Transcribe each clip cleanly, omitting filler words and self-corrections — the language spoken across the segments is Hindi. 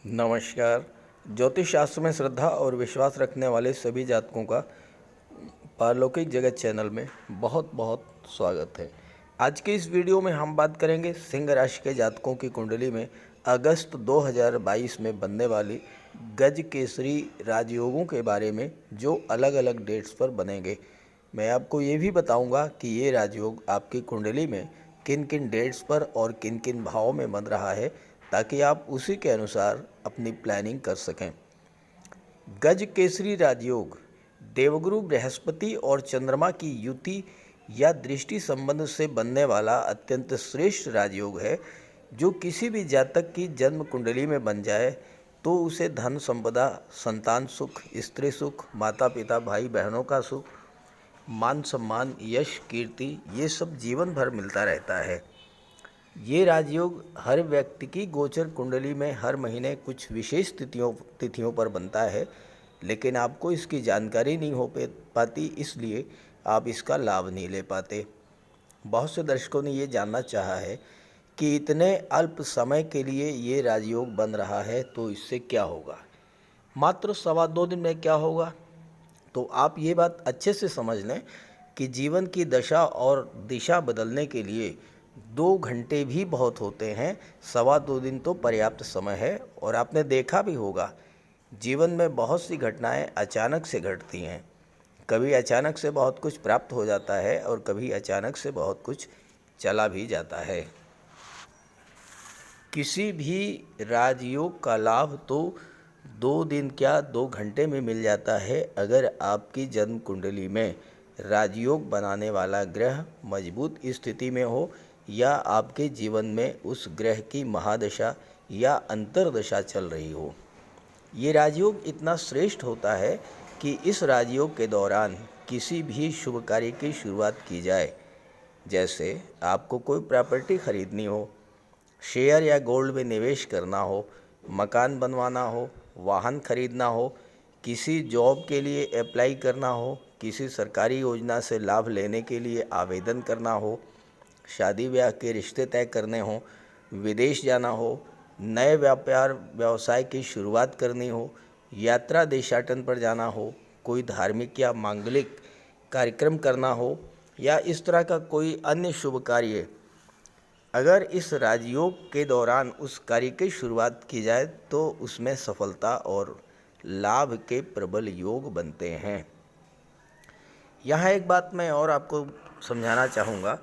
नमस्कार। ज्योतिष शास्त्र में श्रद्धा और विश्वास रखने वाले सभी जातकों का पारलौकिक जगत चैनल में बहुत बहुत स्वागत है। आज के इस वीडियो में हम बात करेंगे सिंह राशि के जातकों की कुंडली में अगस्त 2022 में बनने वाली गज केसरी राजयोगों के बारे में, जो अलग अलग डेट्स पर बनेंगे। मैं आपको ये भी बताऊंगा कि ये राजयोग आपकी कुंडली में किन किन डेट्स पर और किन किन भावों में बन रहा है, ताकि आप उसी के अनुसार अपनी प्लानिंग कर सकें। गज केसरी राजयोग देवगुरु बृहस्पति और चंद्रमा की युति या दृष्टि संबंध से बनने वाला अत्यंत श्रेष्ठ राजयोग है, जो किसी भी जातक की जन्म कुंडली में बन जाए तो उसे धन संपदा, संतान सुख, स्त्री सुख, माता पिता भाई बहनों का सुख, मान सम्मान, यश, कीर्ति, ये सब जीवन भर मिलता रहता है। ये राजयोग हर व्यक्ति की गोचर कुंडली में हर महीने कुछ विशेष तिथियों पर बनता है, लेकिन आपको इसकी जानकारी नहीं हो पाती, इसलिए आप इसका लाभ नहीं ले पाते। बहुत से दर्शकों ने ये जानना चाहा है कि इतने अल्प समय के लिए ये राजयोग बन रहा है तो इससे क्या होगा, मात्र 2.25 दिन में क्या होगा। तो आप ये बात अच्छे से समझ लें कि जीवन की दशा और दिशा बदलने के लिए 2 घंटे भी बहुत होते हैं। 2.25 दिन तो पर्याप्त समय है। और आपने देखा भी होगा, जीवन में बहुत सी घटनाएं अचानक से घटती हैं। कभी अचानक से बहुत कुछ प्राप्त हो जाता है और कभी अचानक से बहुत कुछ चला भी जाता है। किसी भी राजयोग का लाभ तो 2 दिन क्या 2 घंटे में मिल जाता है, अगर आपकी जन्म कुंडली में राजयोग बनाने वाला ग्रह मजबूत स्थिति में हो या आपके जीवन में उस ग्रह की महादशा या अंतर्दशा चल रही हो। ये राजयोग इतना श्रेष्ठ होता है कि इस राजयोग के दौरान किसी भी शुभ कार्य की शुरुआत की जाए, जैसे आपको कोई प्रॉपर्टी खरीदनी हो, शेयर या गोल्ड में निवेश करना हो, मकान बनवाना हो, वाहन खरीदना हो, किसी जॉब के लिए अप्लाई करना हो, किसी सरकारी योजना से लाभ लेने के लिए आवेदन करना हो, शादी ब्याह के रिश्ते तय करने हो, विदेश जाना हो, नए व्यापार व्यवसाय की शुरुआत करनी हो, यात्रा देशाटन पर जाना हो, कोई धार्मिक या मांगलिक कार्यक्रम करना हो, या इस तरह का कोई अन्य शुभ कार्य, अगर इस राजयोग के दौरान उस कार्य की शुरुआत की जाए तो उसमें सफलता और लाभ के प्रबल योग बनते हैं। यहाँ एक बात मैं और आपको समझाना चाहूँगा,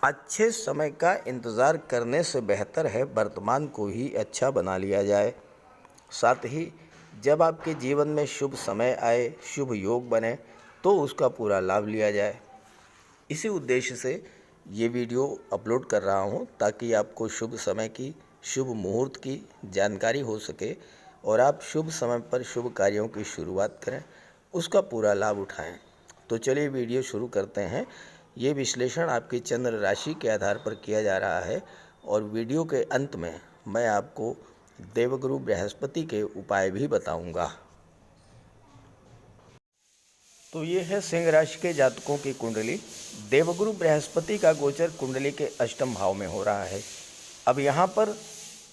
अच्छे समय का इंतज़ार करने से बेहतर है वर्तमान को ही अच्छा बना लिया जाए। साथ ही जब आपके जीवन में शुभ समय आए, शुभ योग बने, तो उसका पूरा लाभ लिया जाए। इसी उद्देश्य से ये वीडियो अपलोड कर रहा हूँ, ताकि आपको शुभ समय की, शुभ मुहूर्त की जानकारी हो सके और आप शुभ समय पर शुभ कार्यों की शुरुआत करें, उसका पूरा लाभ उठाएं। तो चलिए वीडियो शुरू करते हैं। ये विश्लेषण आपकी चंद्र राशि के आधार पर किया जा रहा है और वीडियो के अंत में मैं आपको देवगुरु बृहस्पति के उपाय भी बताऊंगा। तो ये है सिंह राशि के जातकों की कुंडली। देवगुरु बृहस्पति का गोचर कुंडली के अष्टम भाव में हो रहा है। अब यहाँ पर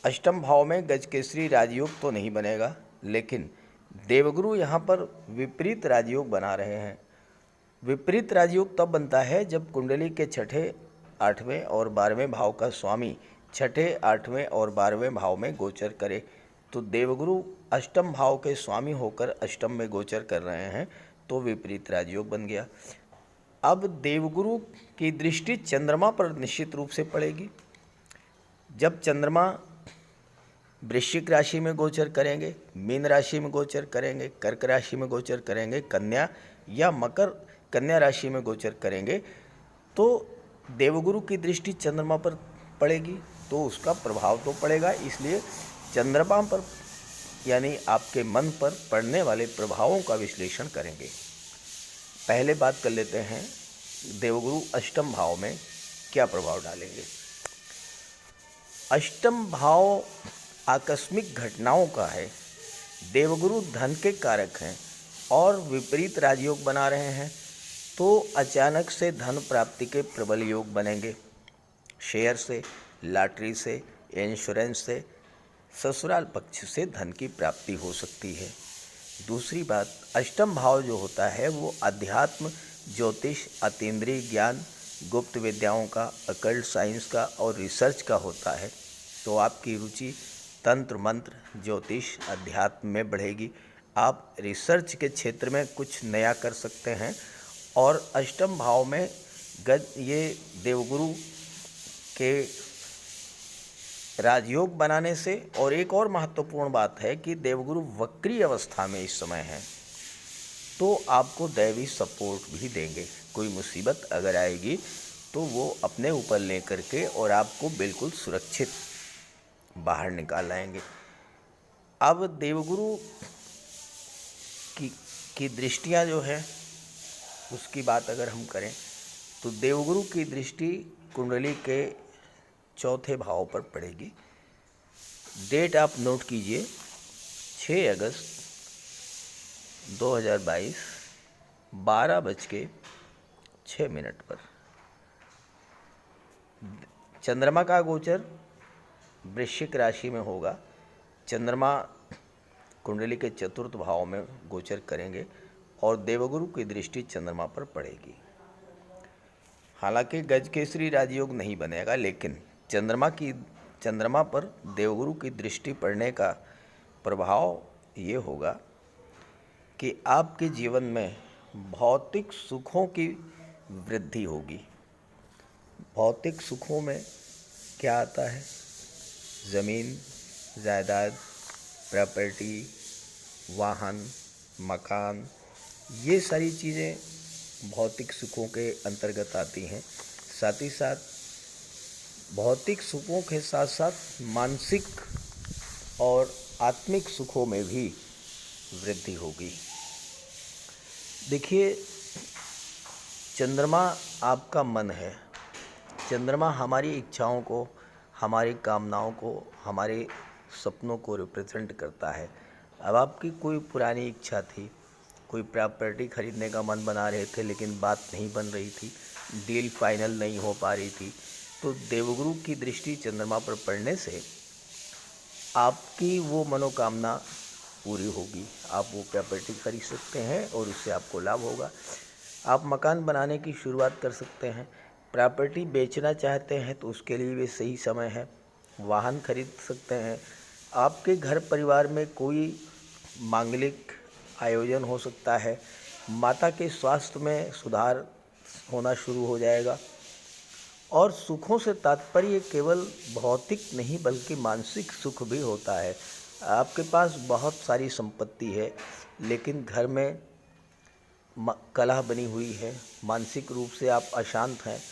अष्टम भाव में गजकेसरी राजयोग तो नहीं बनेगा, लेकिन देवगुरु यहाँ पर विपरीत राजयोग बना रहे हैं। विपरीत राजयोग तब बनता है जब कुंडली के छठे, 8वें और 12वें भाव का स्वामी छठे, 8वें और 12वें भाव में गोचर करे। तो देवगुरु अष्टम भाव के स्वामी होकर अष्टम में गोचर कर रहे हैं, तो विपरीत राजयोग बन गया। अब देवगुरु की दृष्टि चंद्रमा पर निश्चित रूप से पड़ेगी। जब चंद्रमा वृश्चिक राशि में गोचर करेंगे, मीन राशि में गोचर करेंगे, कर्क राशि में गोचर करेंगे, कन्या या मकर कन्या राशि में गोचर करेंगे, तो देवगुरु की दृष्टि चंद्रमा पर पड़ेगी, तो उसका प्रभाव तो पड़ेगा। इसलिए चंद्रमा पर यानी आपके मन पर पड़ने वाले प्रभावों का विश्लेषण करेंगे। पहले बात कर लेते हैं देवगुरु अष्टम भाव में क्या प्रभाव डालेंगे। अष्टम भाव आकस्मिक घटनाओं का है। देवगुरु धन के कारक हैं और विपरीत राजयोग बना रहे हैं, तो अचानक से धन प्राप्ति के प्रबल योग बनेंगे। शेयर से, लॉटरी से, इंश्योरेंस से, ससुराल पक्ष से धन की प्राप्ति हो सकती है। दूसरी बात, अष्टम भाव जो होता है वो अध्यात्म, ज्योतिष, अतीन्द्रिय ज्ञान, गुप्त विद्याओं का, अकल्ट साइंस का और रिसर्च का होता है। तो आपकी रुचि तंत्र मंत्र, ज्योतिष, अध्यात्म में बढ़ेगी। आप रिसर्च के क्षेत्र में कुछ नया कर सकते हैं। और अष्टम भाव में ये देवगुरु के राजयोग बनाने से, और एक और महत्वपूर्ण बात है कि देवगुरु वक्री अवस्था में इस समय है, तो आपको दैवी सपोर्ट भी देंगे। कोई मुसीबत अगर आएगी तो वो अपने ऊपर ले करके और आपको बिल्कुल सुरक्षित बाहर निकाल लाएंगे। अब देवगुरु की दृष्टियाँ जो है उसकी बात अगर हम करें तो देवगुरु की दृष्टि कुंडली के चौथे भाव पर पड़ेगी। डेट आप नोट कीजिए, 6 अगस्त 2022 12:06 पर। चंद्रमा का गोचर वृश्चिक राशि में होगा। चंद्रमा कुंडली के चतुर्थ भाव में गोचर करेंगे और देवगुरु की दृष्टि चंद्रमा पर पड़ेगी। हालांकि गजकेसरी राजयोग नहीं बनेगा, लेकिन चंद्रमा पर देवगुरु की दृष्टि पड़ने का प्रभाव ये होगा कि आपके जीवन में भौतिक सुखों की वृद्धि होगी। भौतिक सुखों में क्या आता है? ज़मीन, जायदाद, प्रॉपर्टी, वाहन, मकान, ये सारी चीज़ें भौतिक सुखों के अंतर्गत आती हैं। साथ ही साथ भौतिक सुखों के साथ साथ मानसिक और आत्मिक सुखों में भी वृद्धि होगी। देखिए, चंद्रमा आपका मन है। चंद्रमा हमारी इच्छाओं को, हमारी कामनाओं को, हमारे सपनों को रिप्रेजेंट करता है। अब आपकी कोई पुरानी इच्छा थी, कोई प्रॉपर्टी खरीदने का मन बना रहे थे लेकिन बात नहीं बन रही थी, डील फाइनल नहीं हो पा रही थी, तो देवगुरु की दृष्टि चंद्रमा पर पड़ने से आपकी वो मनोकामना पूरी होगी। आप वो प्रॉपर्टी खरीद सकते हैं और उससे आपको लाभ होगा। आप मकान बनाने की शुरुआत कर सकते हैं। प्रॉपर्टी बेचना चाहते हैं तो उसके लिए भी सही समय है। वाहन खरीद सकते हैं। आपके घर परिवार में कोई मांगलिक आयोजन हो सकता है। माता के स्वास्थ्य में सुधार होना शुरू हो जाएगा। और सुखों से तात्पर्य केवल भौतिक नहीं बल्कि मानसिक सुख भी होता है। आपके पास बहुत सारी संपत्ति है लेकिन घर में कलह बनी हुई है, मानसिक रूप से आप अशांत हैं,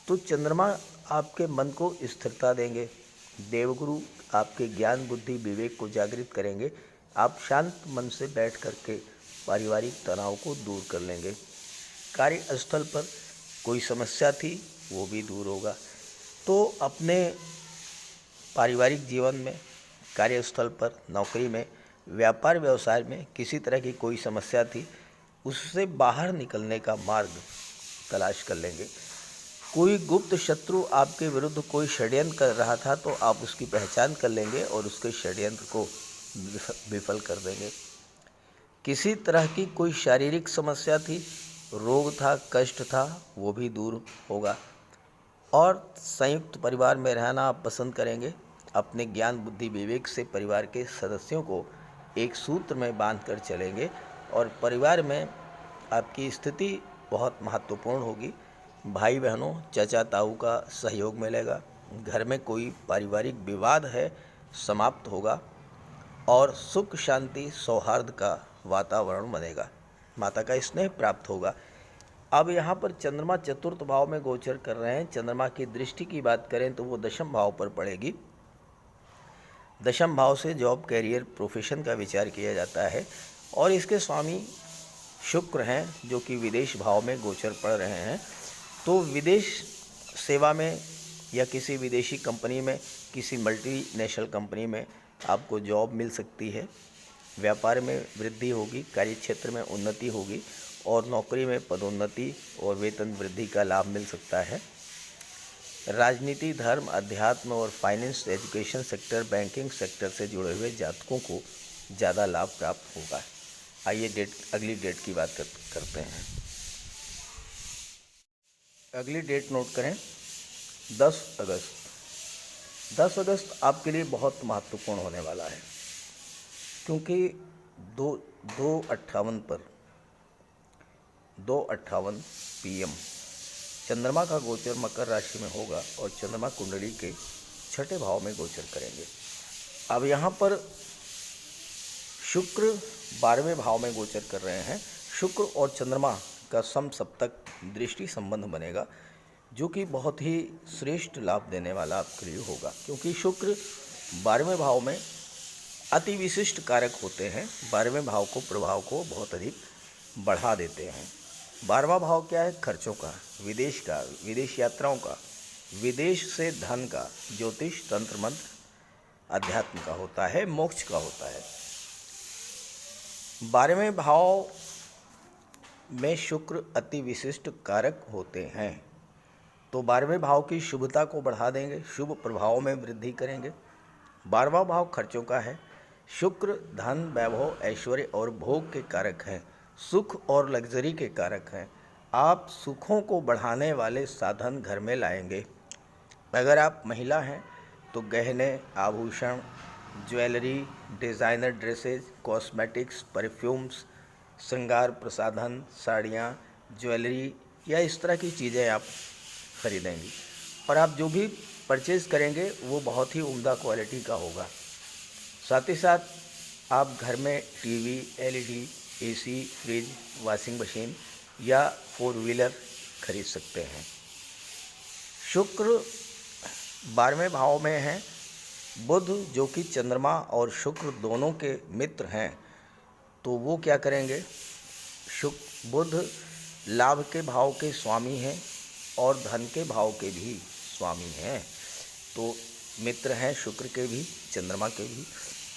तो चंद्रमा आपके मन को स्थिरता देंगे। देवगुरु आपके ज्ञान, बुद्धि, विवेक को जागृत करेंगे। आप शांत मन से बैठ करके पारिवारिक तनाव को दूर कर लेंगे। कार्यस्थल पर कोई समस्या थी वो भी दूर होगा। तो अपने पारिवारिक जीवन में, कार्यस्थल पर, नौकरी में, व्यापार व्यवसाय में किसी तरह की कोई समस्या थी, उससे बाहर निकलने का मार्ग तलाश कर लेंगे। कोई गुप्त शत्रु आपके विरुद्ध कोई षड्यंत्र कर रहा था तो आप उसकी पहचान कर लेंगे और उसके षड्यंत्र को विफल कर देंगे। किसी तरह की कोई शारीरिक समस्या थी, रोग था, कष्ट था, वो भी दूर होगा। और संयुक्त परिवार में रहना आप पसंद करेंगे। अपने ज्ञान, बुद्धि, विवेक से परिवार के सदस्यों को एक सूत्र में बांध कर चलेंगे और परिवार में आपकी स्थिति बहुत महत्वपूर्ण होगी। भाई बहनों, चाचा ताऊ का सहयोग मिलेगा। घर में कोई पारिवारिक विवाद है समाप्त होगा और सुख, शांति, सौहार्द का वातावरण बनेगा। माता का स्नेह प्राप्त होगा। अब यहाँ पर चंद्रमा चतुर्थ भाव में गोचर कर रहे हैं। चंद्रमा की दृष्टि की बात करें तो वो दशम भाव पर पड़ेगी। दशम भाव से जॉब, कैरियर, प्रोफेशन का विचार किया जाता है और इसके स्वामी शुक्र हैं जो कि विदेश भाव में गोचर पड़ रहे हैं। तो विदेश सेवा में या किसी विदेशी कंपनी में, किसी मल्टीनेशनल कंपनी में आपको जॉब मिल सकती है। व्यापार में वृद्धि होगी, कार्य क्षेत्र में उन्नति होगी और नौकरी में पदोन्नति और वेतन वृद्धि का लाभ मिल सकता है। राजनीति, धर्म, अध्यात्म और finance, education sector, banking sector से जुड़े हुए जातकों को ज़्यादा लाभ प्राप्त होगा। आइए अगली डेट की बात करते हैं। अगली डेट नोट करें, 10 अगस्त। 10 अगस्त आपके लिए बहुत महत्वपूर्ण होने वाला है, क्योंकि 2:58 PM चंद्रमा का गोचर मकर राशि में होगा और चंद्रमा कुंडली के छठे भाव में गोचर करेंगे। अब यहाँ पर शुक्र 12वें भाव में गोचर कर रहे हैं। शुक्र और चंद्रमा का समसप्तक दृष्टि संबंध बनेगा, जो कि बहुत ही श्रेष्ठ लाभ देने वाला आपके लिए होगा, क्योंकि शुक्र 12वें भाव में अति विशिष्ट कारक होते हैं। 12वें भाव को प्रभाव को बहुत अधिक बढ़ा देते हैं। 12वां भाव क्या है? खर्चों का, विदेश का, विदेश यात्राओं का, विदेश से धन का, ज्योतिष, तंत्र मंत्र, अध्यात्म का होता है, मोक्ष का होता है। 12वें भाव में शुक्र अति विशिष्ट कारक होते हैं, तो 12वें भाव की शुभता को बढ़ा देंगे, शुभ प्रभावों में वृद्धि करेंगे। 12वां भाव खर्चों का है। शुक्र धन, वैभव, ऐश्वर्य और भोग के कारक हैं, सुख और लग्जरी के कारक हैं। आप सुखों को बढ़ाने वाले साधन घर में लाएंगे। अगर आप महिला हैं तो गहने, आभूषण, jewellery, designer dresses, cosmetics, perfumes, श्रृंगार प्रसाधन, साड़ियाँ, ज्वेलरी या इस तरह की चीज़ें आप खरीदेंगी, और आप जो भी परचेज़ करेंगे वो बहुत ही उम्दा क्वालिटी का होगा। साथ ही साथ आप घर में TV, LED, AC, fridge, washing machine या 4 व्हीलर खरीद सकते हैं। शुक्र 12वें भाव में है। बुध जो कि चंद्रमा और शुक्र दोनों के मित्र हैं, तो वो क्या करेंगे? बुध लाभ के भाव के स्वामी हैं और धन के भाव के भी स्वामी हैं, तो मित्र हैं शुक्र के भी, चंद्रमा के भी,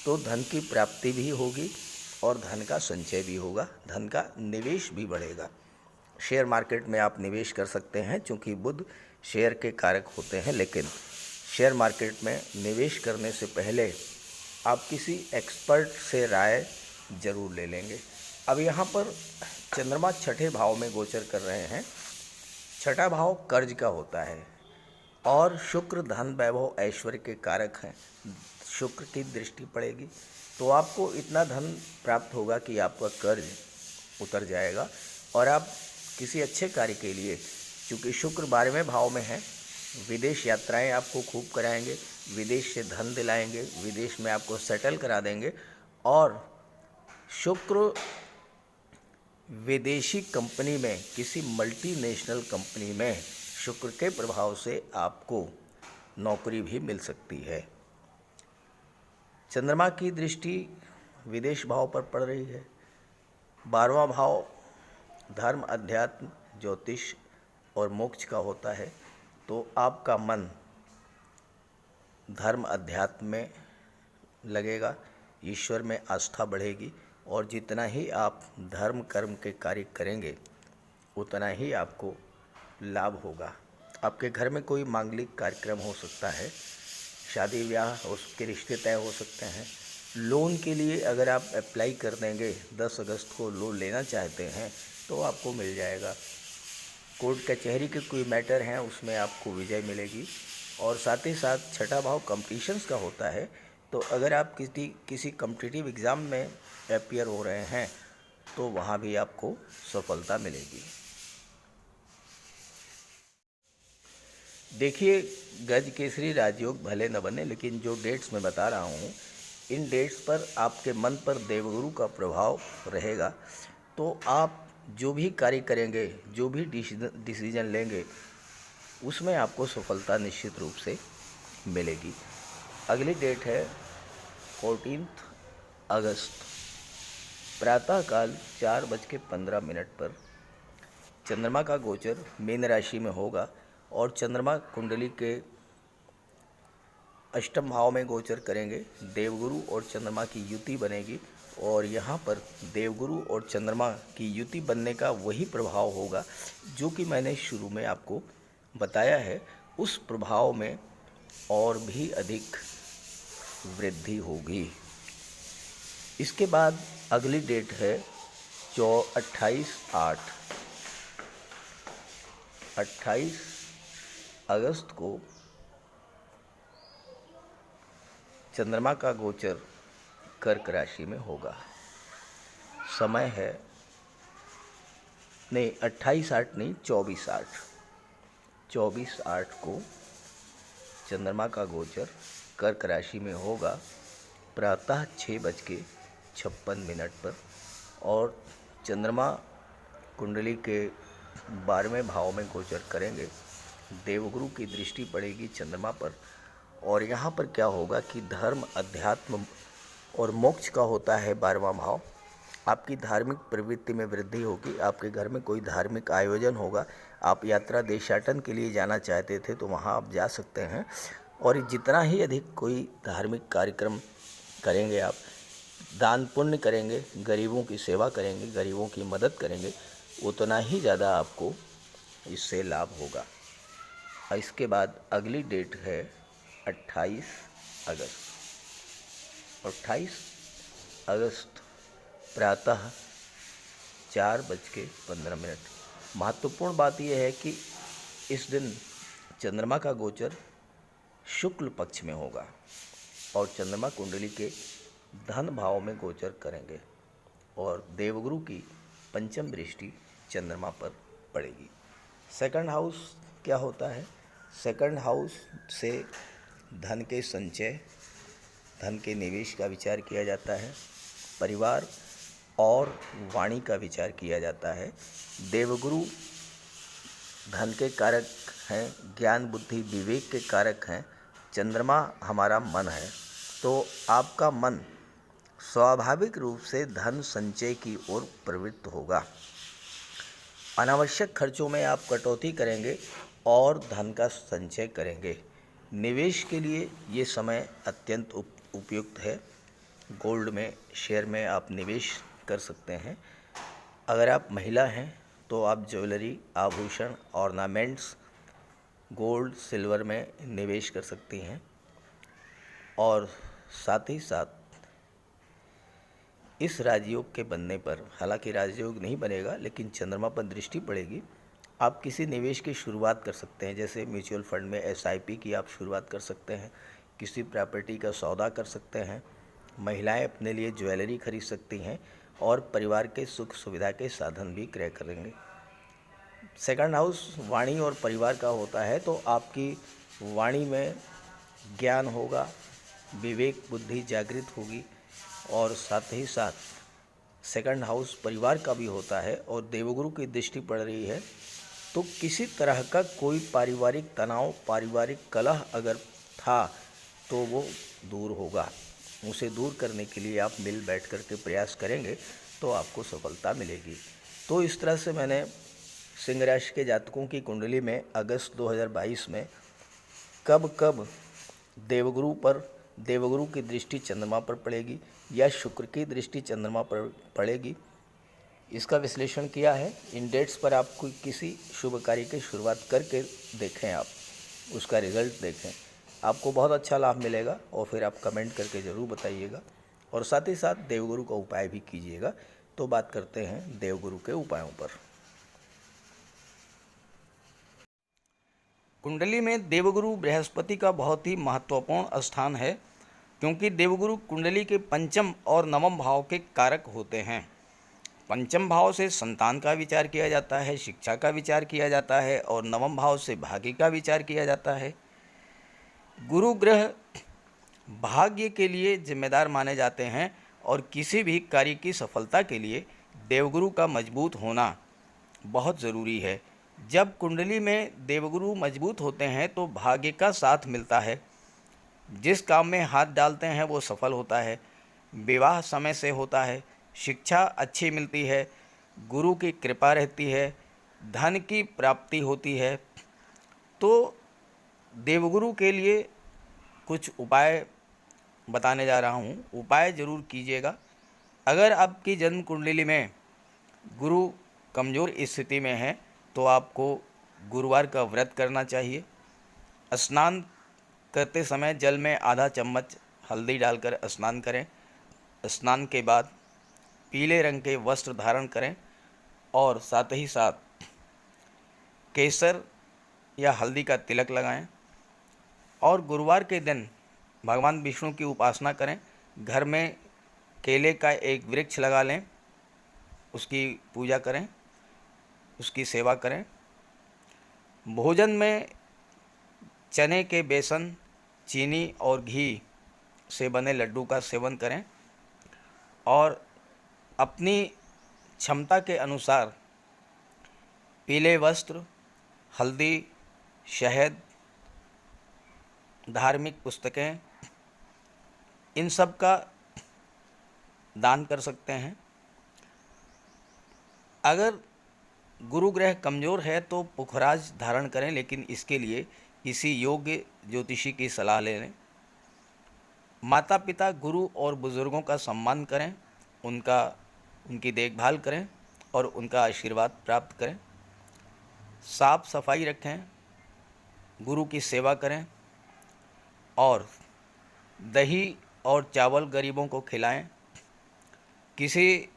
तो धन की प्राप्ति भी होगी और धन का संचय भी होगा, धन का निवेश भी बढ़ेगा। शेयर मार्केट में आप निवेश कर सकते हैं, क्योंकि बुध शेयर के कारक होते हैं, लेकिन शेयर मार्केट में निवेश करने से पहले आप किसी एक्सपर्ट से राय जरूर ले लेंगे। अब यहाँ पर चंद्रमा छठे भाव में गोचर कर रहे हैं। छठा भाव कर्ज का होता है और शुक्र धन, वैभव, ऐश्वर्य के कारक हैं। शुक्र की दृष्टि पड़ेगी तो आपको इतना धन प्राप्त होगा कि आपका कर्ज उतर जाएगा और आप किसी अच्छे कार्य के लिए, चूँकि शुक्र 12वें भाव में है, विदेश यात्राएं आपको खूब कराएंगे, विदेश से धन दिलाएंगे, विदेश में आपको सेटल करा देंगे, और शुक्र विदेशी कंपनी में, किसी मल्टीनेशनल कंपनी में शुक्र के प्रभाव से आपको नौकरी भी मिल सकती है। चंद्रमा की दृष्टि विदेश भाव पर पड़ रही है। 12वां भाव धर्म, अध्यात्म, ज्योतिष और मोक्ष का होता है, तो आपका मन धर्म, अध्यात्म में लगेगा, ईश्वर में आस्था बढ़ेगी, और जितना ही आप धर्म कर्म के कार्य करेंगे उतना ही आपको लाभ होगा। आपके घर में कोई मांगलिक कार्यक्रम हो सकता है, शादी ब्याह, उसके रिश्ते तय हो सकते हैं। लोन के लिए अगर आप अप्लाई कर देंगे, 10 अगस्त को लोन लेना चाहते हैं तो आपको मिल जाएगा। कोर्ट कचहरी के कोई मैटर हैं उसमें आपको विजय मिलेगी। और साथ ही साथ छठा भाव कॉम्पिटिशन्स का होता है, तो अगर आप किसी कॉम्पिटिटिव एग्ज़ाम में अपीयर हो रहे हैं तो वहाँ भी आपको सफलता मिलेगी। देखिए, गज केसरी राजयोग भले न बने, लेकिन जो डेट्स मैं बता रहा हूँ, इन डेट्स पर आपके मन पर देवगुरु का प्रभाव रहेगा, तो आप जो भी कार्य करेंगे, जो भी डिसीजन लेंगे, उसमें आपको सफलता निश्चित रूप से मिलेगी। अगली डेट है 14 अगस्त। प्रातःकाल 4:15 पर चंद्रमा का गोचर मीन राशि में होगा और चंद्रमा कुंडली के अष्टम भाव में गोचर करेंगे। देवगुरु और चंद्रमा की युति बनेगी, और यहाँ पर देवगुरु और चंद्रमा की युति बनने का वही प्रभाव होगा जो कि मैंने शुरू में आपको बताया है, उस प्रभाव में और भी अधिक वृद्धि होगी। इसके बाद अगली डेट है 28 अगस्त को चंद्रमा का गोचर कर्क राशि में होगा। समय है नहीं 28/8 नहीं 24/8 को चंद्रमा का गोचर कर्क राशि में होगा प्रातः 6:56 पर। और चंद्रमा कुंडली के 12वें भाव में गोचर करेंगे। देवगुरु की दृष्टि पड़ेगी चंद्रमा पर। और यहाँ पर क्या होगा कि धर्म, अध्यात्म और मोक्ष का होता है 12वां भाव। आपकी धार्मिक प्रवृत्ति में वृद्धि होगी। आपके घर में कोई धार्मिक आयोजन होगा। आप यात्रा देशाटन के लिए जाना चाहते थे तो वहाँ आप जा सकते हैं। और जितना ही अधिक कोई धार्मिक कार्यक्रम करेंगे, आप दान पुण्य करेंगे, गरीबों की सेवा करेंगे, गरीबों की मदद करेंगे, उतना ही ज़्यादा आपको इससे लाभ होगा। और इसके बाद अगली डेट है 28 अगस्त। 28 अगस्त प्रातः 4:15। महत्वपूर्ण बात यह है कि इस दिन चंद्रमा का गोचर शुक्ल पक्ष में होगा और चंद्रमा कुंडली के धन भाव में गोचर करेंगे और देवगुरु की पंचम दृष्टि चंद्रमा पर पड़ेगी। सेकंड हाउस क्या होता है? सेकंड हाउस से धन के संचय, धन के निवेश का विचार किया जाता है। परिवार और वाणी का विचार किया जाता है। देवगुरु धन के कारक हैं, ज्ञान बुद्धि विवेक के कारक हैं। चंद्रमा हमारा मन है, तो आपका मन स्वाभाविक रूप से धन संचय की ओर प्रवृत्त होगा। अनावश्यक खर्चों में आप कटौती करेंगे और धन का संचय करेंगे। निवेश के लिए ये समय अत्यंत उपयुक्त है। गोल्ड में, शेयर में आप निवेश कर सकते हैं। अगर आप महिला हैं तो आप ज्वेलरी, आभूषण, ऑर्नामेंट्स, गोल्ड, सिल्वर में निवेश कर सकती हैं। और साथ ही साथ इस राजयोग के बनने पर, हालांकि राजयोग नहीं बनेगा लेकिन चंद्रमा पर दृष्टि पड़ेगी, आप किसी निवेश की शुरुआत कर सकते हैं। जैसे म्यूचुअल फंड में SIP की आप शुरुआत कर सकते हैं, किसी प्रॉपर्टी का सौदा कर सकते हैं, महिलाएं अपने लिए ज्वेलरी खरीद सकती हैं और परिवार के सुख सुविधा के साधन भी क्रय करेंगे। सेकंड हाउस वाणी और परिवार का होता है, तो आपकी वाणी में ज्ञान होगा, विवेक बुद्धि जागृत होगी। और साथ ही साथ सेकंड हाउस परिवार का भी होता है और देवगुरु की दृष्टि पड़ रही है, तो किसी तरह का कोई पारिवारिक तनाव, पारिवारिक कलह अगर था तो वो दूर होगा। उसे दूर करने के लिए आप मिल बैठ कर के प्रयास करेंगे तो आपको सफलता मिलेगी। तो इस तरह से मैंने सिंह राशि के जातकों की कुंडली में अगस्त 2022 में कब कब देवगुरु की दृष्टि चंद्रमा पर पड़ेगी या शुक्र की दृष्टि चंद्रमा पर पड़ेगी, इसका विश्लेषण किया है। इन डेट्स पर आप कोई किसी शुभ कार्य की शुरुआत करके देखें, आप उसका रिज़ल्ट देखें, आपको बहुत अच्छा लाभ मिलेगा। और फिर आप कमेंट करके ज़रूर बताइएगा और साथ ही साथ देवगुरु का उपाय भी कीजिएगा। तो बात करते हैं देवगुरु के उपायों पर। कुंडली में देवगुरु बृहस्पति का बहुत ही महत्वपूर्ण स्थान है, क्योंकि देवगुरु कुंडली के पंचम और नवम भाव के कारक होते हैं। पंचम भाव से संतान का विचार किया जाता है, शिक्षा का विचार किया जाता है और नवम भाव से भाग्य का विचार किया जाता है। गुरु ग्रह भाग्य के लिए जिम्मेदार माने जाते हैं और किसी भी कार्य की सफलता के लिए देवगुरु का मजबूत होना बहुत ज़रूरी है। जब कुंडली में देवगुरु मजबूत होते हैं तो भाग्य का साथ मिलता है। जिस काम में हाथ डालते हैं वो सफल होता है। विवाह समय से होता है, शिक्षा अच्छी मिलती है, गुरु की कृपा रहती है, धन की प्राप्ति होती है। तो देवगुरु के लिए कुछ उपाय बताने जा रहा हूँ, उपाय ज़रूर कीजिएगा। अगर आपकी जन्म कुंडली में गुरु कमज़ोर स्थिति में है तो आपको गुरुवार का व्रत करना चाहिए। स्नान करते समय जल में आधा चम्मच हल्दी डालकर स्नान करें। स्नान के बाद पीले रंग के वस्त्र धारण करें और साथ ही साथ केसर या हल्दी का तिलक लगाएं। और गुरुवार के दिन भगवान विष्णु की उपासना करें। घर में केले का एक वृक्ष लगा लें, उसकी पूजा करें, उसकी सेवा करें। भोजन में चने के बेसन, चीनी और घी से बने लड्डू का सेवन करें और अपनी क्षमता के अनुसार पीले वस्त्र, हल्दी, शहद, धार्मिक पुस्तकें, इन सब का दान कर सकते हैं। अगर गुरु ग्रह कमज़ोर है तो पुखराज धारण करें, लेकिन इसके लिए किसी योग्य ज्योतिषी की सलाह ले लें। माता पिता, गुरु और बुज़ुर्गों का सम्मान करें, उनकी देखभाल करें और उनका आशीर्वाद प्राप्त करें। साफ सफाई रखें, गुरु की सेवा करें और दही और चावल गरीबों को खिलाएं। किसी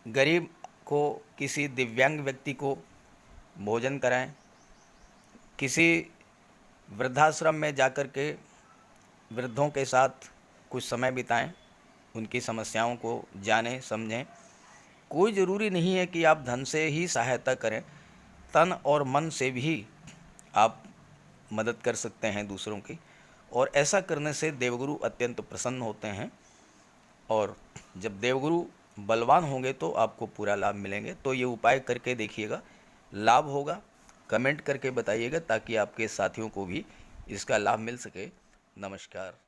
गरीब को, किसी दिव्यांग व्यक्ति को भोजन कराएं। किसी वृद्धाश्रम में जाकर के वृद्धों के साथ कुछ समय बिताएं, उनकी समस्याओं को जानें, समझें। कोई ज़रूरी नहीं है कि आप धन से ही सहायता करें, तन और मन से भी आप मदद कर सकते हैं दूसरों की, और ऐसा करने से देवगुरु अत्यंत प्रसन्न होते हैं। और जब देवगुरु बलवान होंगे तो आपको पूरा लाभ मिलेंगे। तो ये उपाय करके देखिएगा, लाभ होगा। कमेंट करके बताइएगा ताकि आपके साथियों को भी इसका लाभ मिल सके। नमस्कार।